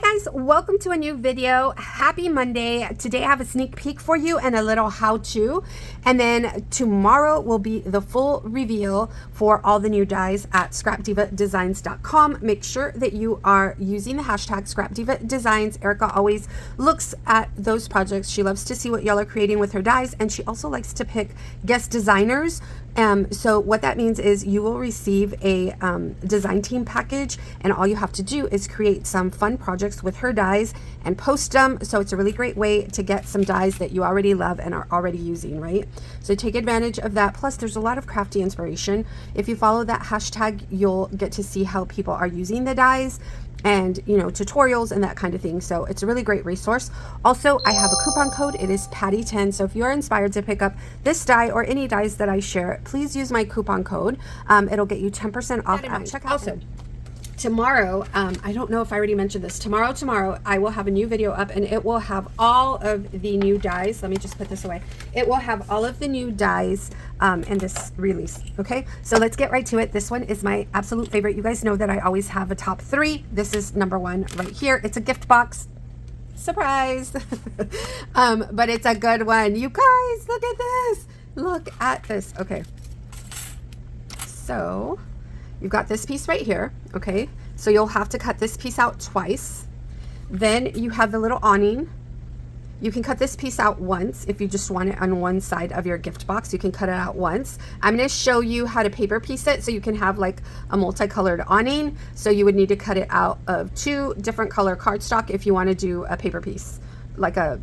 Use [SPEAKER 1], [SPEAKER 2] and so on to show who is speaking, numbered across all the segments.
[SPEAKER 1] Hi guys, welcome to a new video. Happy Monday. Today I have a sneak peek for you and a little how-to, and then tomorrow will be the full reveal for all the new dies at scrapdivadesigns.com. Make sure that you are using the hashtag scrapdivadesigns. Erica always looks at those projects. She loves to see what y'all are creating with her dies, and she also likes to pick guest designers. So what that means is you will receive a design team package, and all you have to do is create some fun projects with her dies and post them. So it's a really great way to get some dies that you already love and are already using, right? So take advantage of that. Plus there's a lot of crafty inspiration. If you follow that hashtag, you'll get to see how people are using the dies and, you know, tutorials and that kind of thing. So it's a really great resource. Also, I have a coupon code. It is Patty10. So if you are inspired to pick up this die or any dies that I share, please use my coupon code. It'll get you 10% off at checkout. Also, tomorrow, I don't know if I already mentioned this, tomorrow I will have a new video up, and it will have all of the new dies. Let me just put this away. It will have all of the new dies in this release. Okay, so let's get right to it. This one is my absolute favorite. You guys know that I always have a top 3. This is number 1 right here. It's a gift box. Surprise. But it's a good one. You guys, look at this. Look at this. Okay, so you've got this piece right here. Okay, so you'll have to cut this piece out twice. Then you have the little awning. You can cut this piece out once if you just want it on one side of your gift box. You can cut it out once. I'm going to show you how to paper piece it so you can have like a multicolored awning. So you would need to cut it out of 2 different color cardstock if you want to do a paper piece, like a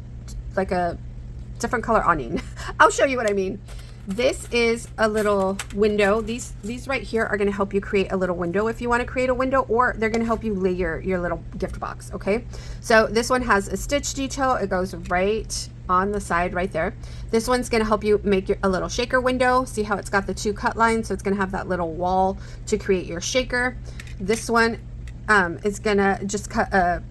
[SPEAKER 1] different color awning. I'll show you what I mean. This is a little window. These right here are going to help you create a little window if you want to create a window, or they're going to help you layer your little gift box. Okay, so this one has a stitch detail. It goes right on the side right there. This one's going to help you make a little shaker window. See how it's got the 2 cut lines, so it's going to have that little wall to create your shaker. This one is going to just cut a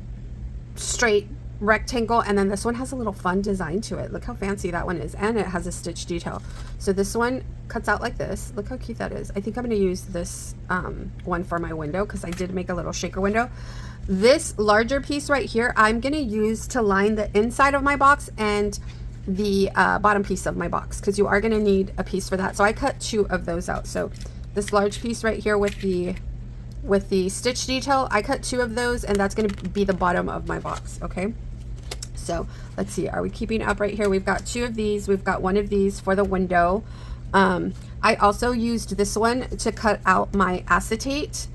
[SPEAKER 1] straight rectangle, and then this one has a little fun design to it. Look how fancy that one is, and it has a stitch detail. So this one cuts out like this. Look how cute that is. I think I'm going to use this one for my window because I did make a little shaker window. This larger piece right here I'm going to use to line the inside of my box and the bottom piece of my box, because you are going to need a piece for that. So I cut 2 of those out. So this large piece right here with the stitch detail, I cut 2 of those, and that's going to be the bottom of my box. Okay, so let's see, are we keeping up right here? We've got 2 of these, we've got 1 of these for the window. I also used this one to cut out my acetate.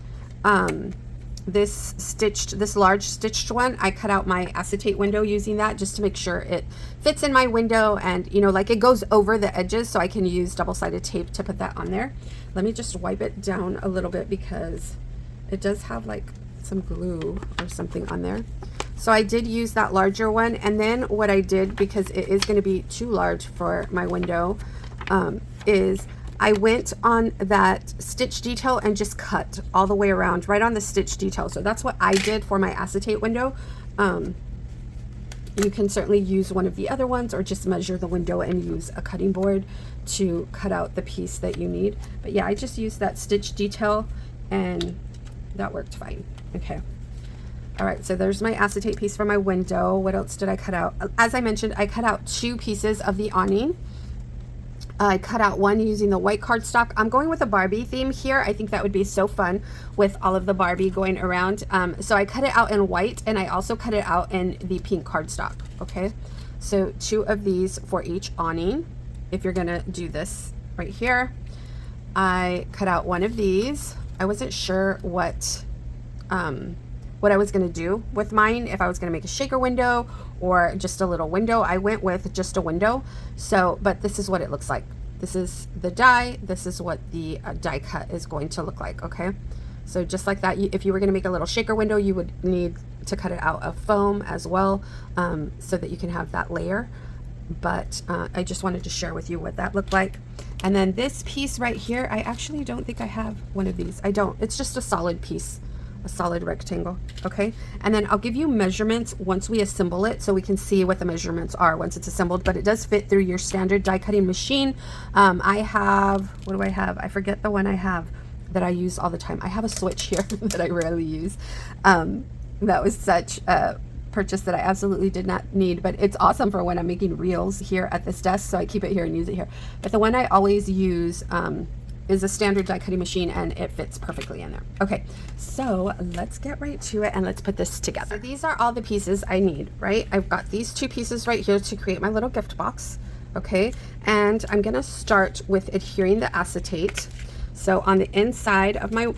[SPEAKER 1] This large stitched one, I cut out my acetate window using that just to make sure it fits in my window, and you know, like it goes over the edges, so I can use double-sided tape to put that on there. Let me just wipe it down a little bit because it does have like some glue or something on there. So I did use that larger one, and then what I did, because it is going to be too large for my window, is I went on that stitch detail and just cut all the way around right on the stitch detail. So that's what I did for my acetate window. You can certainly use one of the other ones, or just measure the window and use a cutting board to cut out the piece that you need. But yeah, I just used that stitch detail and that worked fine. Okay, all right, so there's my acetate piece for my window. What else did I cut out? As I mentioned, I cut out 2 pieces of the awning. I cut out one using the white cardstock. I'm going with a Barbie theme here. I think that would be so fun with all of the Barbie going around. So I cut it out in white, and I also cut it out in the pink cardstock. Okay, so 2 of these for each awning. If you're gonna do this right here, I cut out 1 of these. I wasn't sure what I was going to do with mine, if I was going to make a shaker window or just a little window. I went with just a window. So, but this is what it looks like. This is the die. This is what the die cut is going to look like. Okay, so just like that, if you were going to make a little shaker window, you would need to cut it out of foam as well, so that you can have that layer. But I just wanted to share with you what that looked like. And then this piece right here, I actually don't think I have one of these. I don't. It's just a solid piece, a solid rectangle. Okay, and then I'll give you measurements once we assemble it, so we can see what the measurements are once it's assembled. But it does fit through your standard die cutting machine. I have, what do I have? I forget the one I have that I use all the time. I have a Switch here that I rarely use. That was such a purchase that I absolutely did not need, but it's awesome for when I'm making reels here at this desk, so I keep it here and use it here. But the one I always use is a standard die cutting machine, and it fits perfectly in there. Okay, so let's get right to it and let's put this together. So these are all the pieces I need, right? I've got these 2 pieces right here to create my little gift box, okay? And I'm gonna start with adhering the acetate. So on the inside of my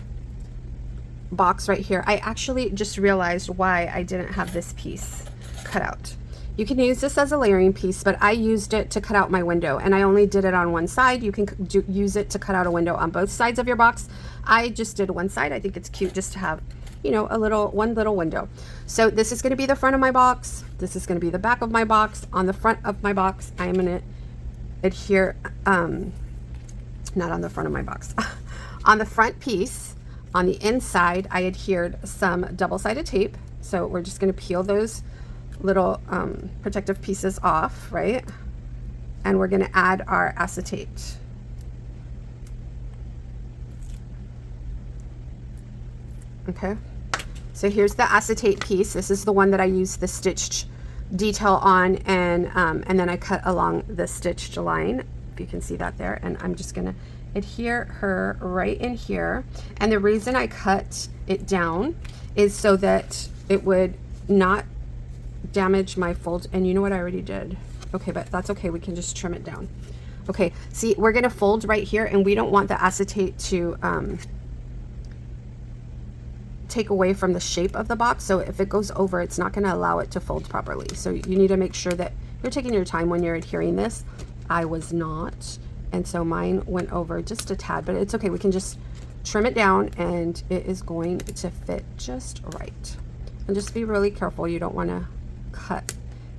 [SPEAKER 1] box right here, I actually just realized why I didn't have this piece cut out. You can use this as a layering piece, but I used it to cut out my window, and I only did it on one side. You can use it to cut out a window on both sides of your box. I just did one side. I think it's cute just to have, you know, one little window. So this is going to be the front of my box. This is going to be the back of my box. On the front of my box, I'm going to adhere, not on the front of my box, on the front piece, on the inside, I adhered some double-sided tape. So we're just going to peel those little protective pieces off, right? And we're going to add our acetate. Okay, so here's the acetate piece. This is the one that I used the stitched detail on, and then I cut along the stitched line, if you can see that there. And I'm just going to adhere her right in here. And the reason I cut it down is so that it would not damage my fold. And you know what, I already did. Okay, but that's okay, we can just trim it down. Okay, see, we're gonna fold right here, and we don't want the acetate to take away from the shape of the box. So if it goes over, it's not gonna allow it to fold properly. So you need to make sure that you're taking your time when you're adhering this. I was not, and so mine went over just a tad, but it's okay, we can just trim it down and it is going to fit just right. And just be really careful, you don't wanna cut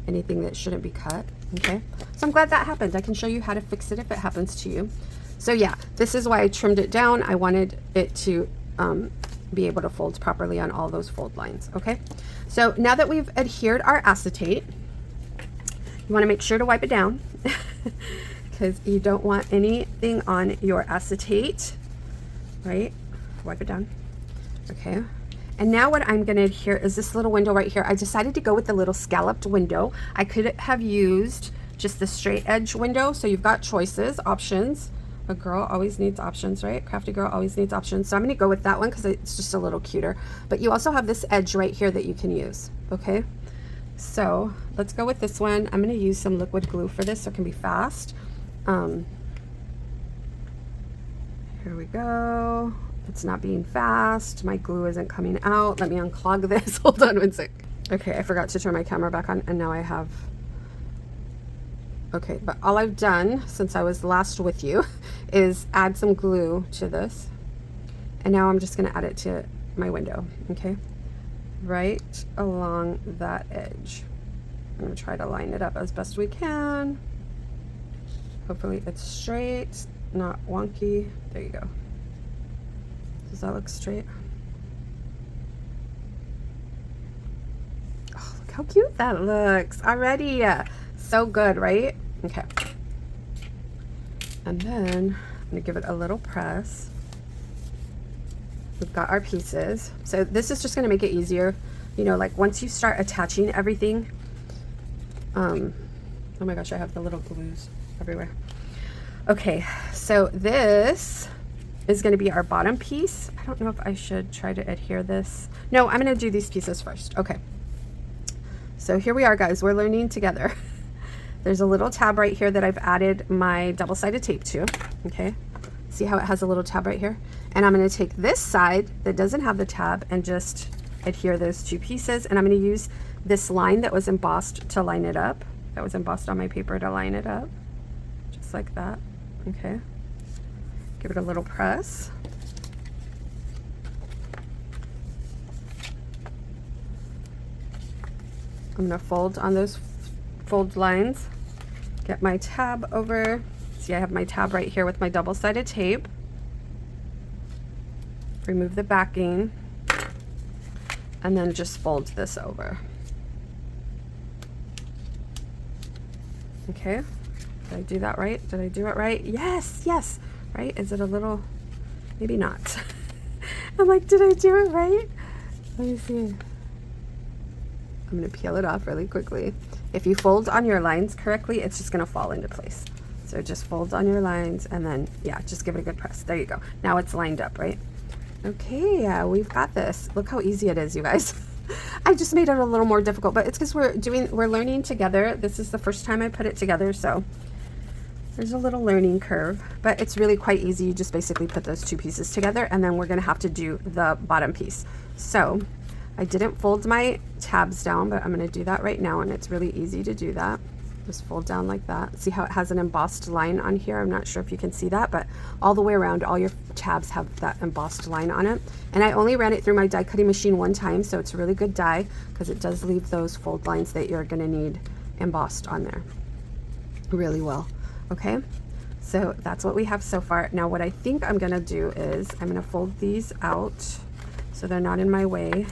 [SPEAKER 1] anything that shouldn't be cut. Okay, so I'm glad that happened. I can show you how to fix it if it happens to you. So yeah, this is why I trimmed it down. I wanted it to be able to fold properly on all those fold lines. Okay, so now that we've adhered our acetate, you want to make sure to wipe it down because you don't want anything on your acetate, right? Wipe it down. Okay. And now what I'm going to adhere is this little window right here. I decided to go with the little scalloped window. I could have used just the straight edge window. So you've got choices, options. A girl always needs options, right? Crafty girl always needs options. So I'm going to go with that one because it's just a little cuter. But you also have this edge right here that you can use. Okay. So let's go with this one. I'm going to use some liquid glue for this so it can be fast. Here we go. It's not being fast. My glue isn't coming out. Let me unclog this. Hold on one sec. Okay, I forgot to turn my camera back on, and now I have. Okay, but all I've done since I was last with you is add some glue to this. And now I'm just going to add it to my window, okay? Right along that edge. I'm going to try to line it up as best we can. Hopefully it's straight, not wonky. There you go. Does that look straight? Oh, look how cute that looks already. So good, right? Okay. And then I'm gonna give it a little press. We've got our pieces. So this is just gonna make it easier. You know, like once you start attaching everything, oh my gosh, I have the little glues everywhere. Okay, so this is going to be our bottom piece. I don't know if I should try to adhere this. No, I'm going to do these pieces first. Okay. So here we are, guys. We're learning together. There's a little tab right here that I've added my double-sided tape to. Okay. See how it has a little tab right here? And I'm going to take this side that doesn't have the tab and just adhere those 2 pieces. And I'm going to use this line that was embossed to line it up. That was embossed on my paper to line it up. Just like that. Okay. Give it a little press. I'm going to fold on those fold lines. Get my tab over. See, I have my tab right here with my double-sided tape. Remove the backing. And then just fold this over. Okay. Did I do that right? Did I do it right? Yes, yes. Right? Is it a little, maybe not. I'm like, did I do it right? Let me see. I'm going to peel it off really quickly. If you fold on your lines correctly, it's just going to fall into place. So just fold on your lines and then, yeah, just give it a good press. There you go. Now it's lined up, right? Okay, yeah, we've got this. Look how easy it is, you guys. I just made it a little more difficult, but it's because we're learning together. This is the first time I put it together, so there's a little learning curve, but it's really quite easy. You just basically put those two pieces together, and then we're gonna have to do the bottom piece. So I didn't fold my tabs down, but I'm gonna do that right now, and it's really easy to do that. Just fold down like that. See how it has an embossed line on here? I'm not sure if you can see that, but all the way around, all your tabs have that embossed line on it. And I only ran it through my die cutting machine one time, so it's a really good die because it does leave those fold lines that you're gonna need embossed on there really well. Okay, so that's what we have so far. Now what I think I'm gonna do is I'm gonna fold these out so they're not in my way.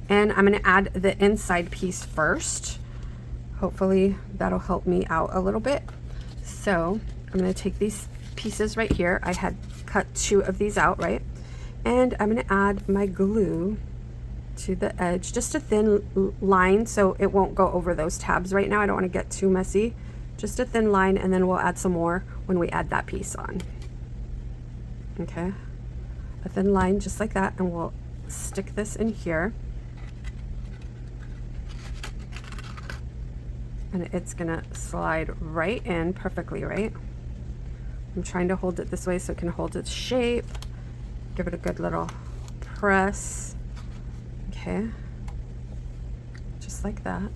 [SPEAKER 1] And I'm gonna add the inside piece first. Hopefully that'll help me out a little bit. So I'm gonna take these pieces right here. I had cut 2 of these out, right? And I'm gonna add my glue to the edge, just a thin line so it won't go over those tabs right now. I don't wanna get too messy. Just a thin line, and then we'll add some more when we add that piece on. Okay, a thin line just like that, and we'll stick this in here. And it's gonna slide right in perfectly, right? I'm trying to hold it this way so it can hold its shape. Give it a good little press. Okay, just like that.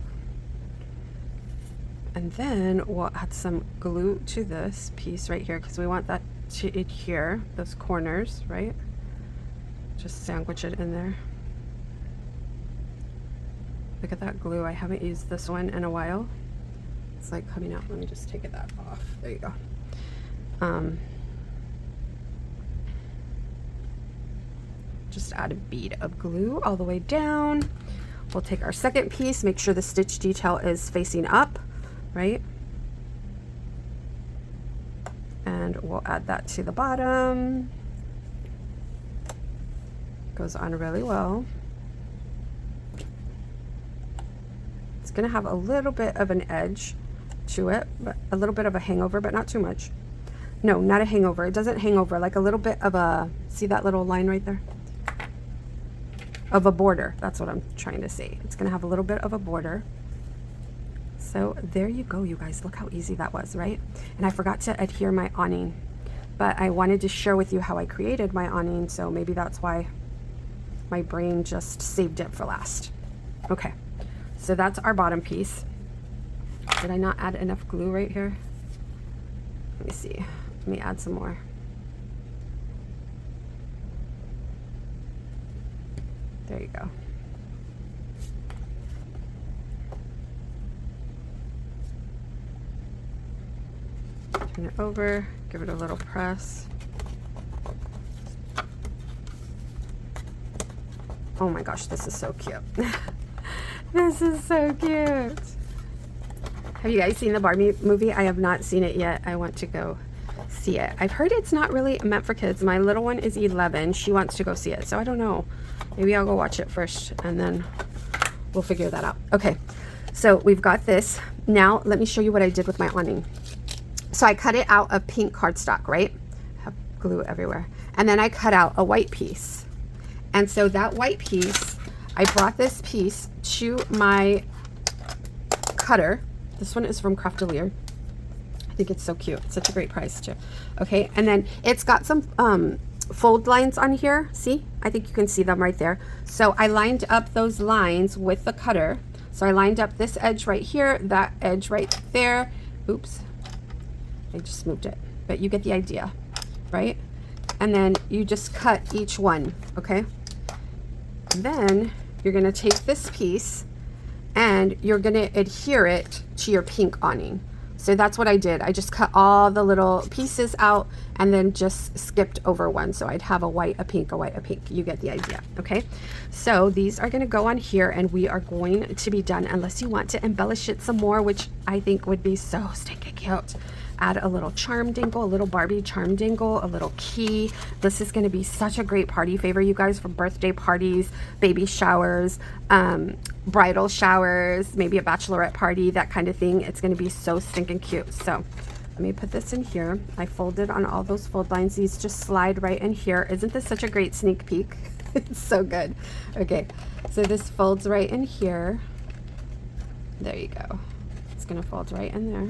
[SPEAKER 1] And then we'll add some glue to this piece right here because we want that to adhere, those corners, right? Just sandwich it in there. Look at that glue. I haven't used this one in a while. It's like coming out. Let me just take that off. There you go. Just add a bead of glue all the way down. We'll take our second piece, make sure the stitch detail is facing up, right? And we'll add that to the bottom. Goes on really well. It's gonna have a little bit of an edge to it, but a little bit of a hangover, but not too much. No, not a hangover. It doesn't hang over, like a little bit of a, see that little line right there? Of a border. That's what I'm trying to say. It's gonna have a little bit of a border. So there you go, you guys. Look how easy that was, right? And I forgot to adhere my awning, but I wanted to share with you how I created my awning, so maybe that's why my brain just saved it for last. Okay, so that's our bottom piece. Did I not add enough glue right here? Let me see. Let me add some more. There you go. Turn it over, give it a little press. Oh my gosh, this is so cute. This is so cute. Have you guys seen the Barbie movie? I have not seen it yet. I want to go see it. I've heard it's not really meant for kids. My little one is 11. She wants to go see it. So I don't know. Maybe I'll go watch it first and then we'll figure that out. Okay, so we've got this. Now let me show you what I did with my awning. So I cut it out of pink cardstock, right? I have glue everywhere. And then I cut out a white piece. And so that white piece, I brought this piece to my cutter. This one is from Craftelier. I think it's so cute. It's such a great price too. Okay, and then it's got some fold lines on here. See? I think you can see them right there. So I lined up those lines with the cutter. So I lined up this edge right here, that edge right there. Oops. I just moved it. But you get the idea, right? And then you just cut each one, okay? And then you're gonna take this piece and you're gonna adhere it to your pink awning. So that's what I did. I just cut all the little pieces out and then just skipped over one. So I'd have a white, a pink, a white, a pink. You get the idea, okay? So these are gonna go on here and we are going to be done unless you want to embellish it some more, which I think would be so stinking cute. add a little charm dangle, a little Barbie charm dangle, a little key. This is going to be such a great party favor, you guys, for birthday parties, baby showers, bridal showers, maybe a bachelorette party, that kind of thing. It's going to be so stinking cute. So let me put this in here. I folded on all those fold lines. These just slide right in here. Isn't this such a great sneak peek? It's so good. Okay, so this folds right in here. There you go. It's gonna fold right in there.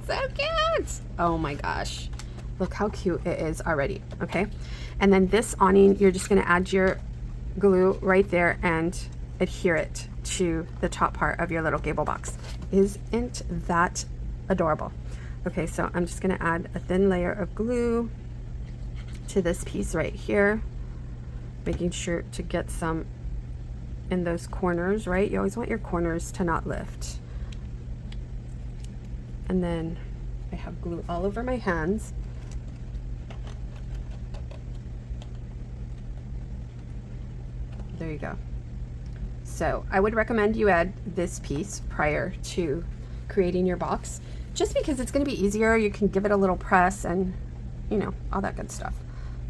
[SPEAKER 1] So cute. Oh my gosh. Look how cute it is already. Okay, and then this awning, you're just gonna add your glue right there and adhere it to the top part of your little gable box. Isn't that adorable? Okay, so I'm just gonna add a thin layer of glue to this piece right here, making sure to get some in those corners, right? You always want your corners to not lift. And then I have glue all over my hands. There you go. So I would recommend you add this piece prior to creating your box, just because it's going to be easier. You can give it a little press and, you know, all that good stuff.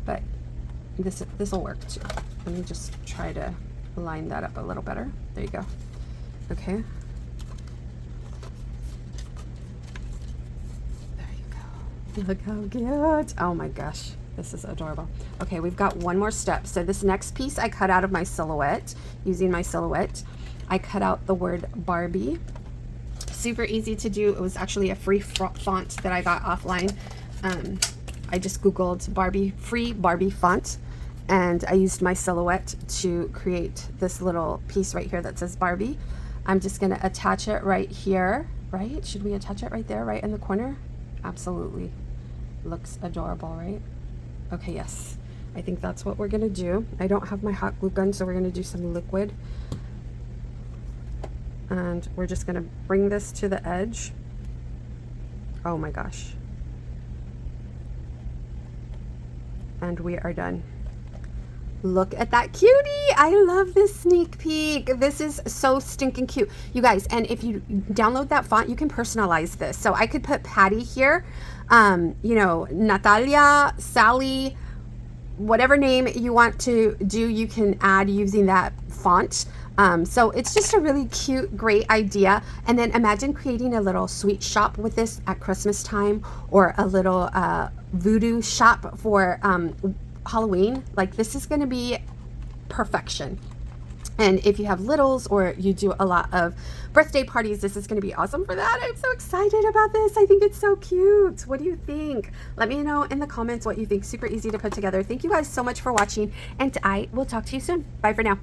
[SPEAKER 1] But this will work too. Let me just try to line that up a little better. There you go. Okay. There you go. Look how cute. Oh my gosh. This is adorable. Okay, we've got one more step. So this next piece I cut out of my silhouette, using my silhouette. I cut out the word Barbie. Super easy to do. It was actually a free font that I got offline. I just Googled Barbie, free Barbie font, and I used my silhouette to create this little piece right here that says Barbie. I'm just gonna attach it right here, right? Should we attach it right there, right in the corner? Absolutely. Looks adorable, right? Okay, yes. I think that's what we're gonna do. I don't have my hot glue gun, so we're gonna do some liquid. And we're just gonna bring this to the edge. Oh my gosh. And we are done. Look at that cutie. I love this sneak peek. This is so stinking cute. You guys, and if you download that font, you can personalize this. So I could put Patty here, you know, Natalia, Sally, whatever name you want to do, you can add using that font. So it's just a really cute, great idea. And then imagine creating a little sweet shop with this at Christmas time, or a little voodoo shop for Halloween. Like, this is going to be perfection. And if you have littles or you do a lot of birthday parties, this is going to be awesome for that. I'm so excited about this. I think it's so cute. What do you think? Let me know in the comments what you think. Super easy to put together. Thank you guys so much for watching, and I will talk to you soon. Bye for now.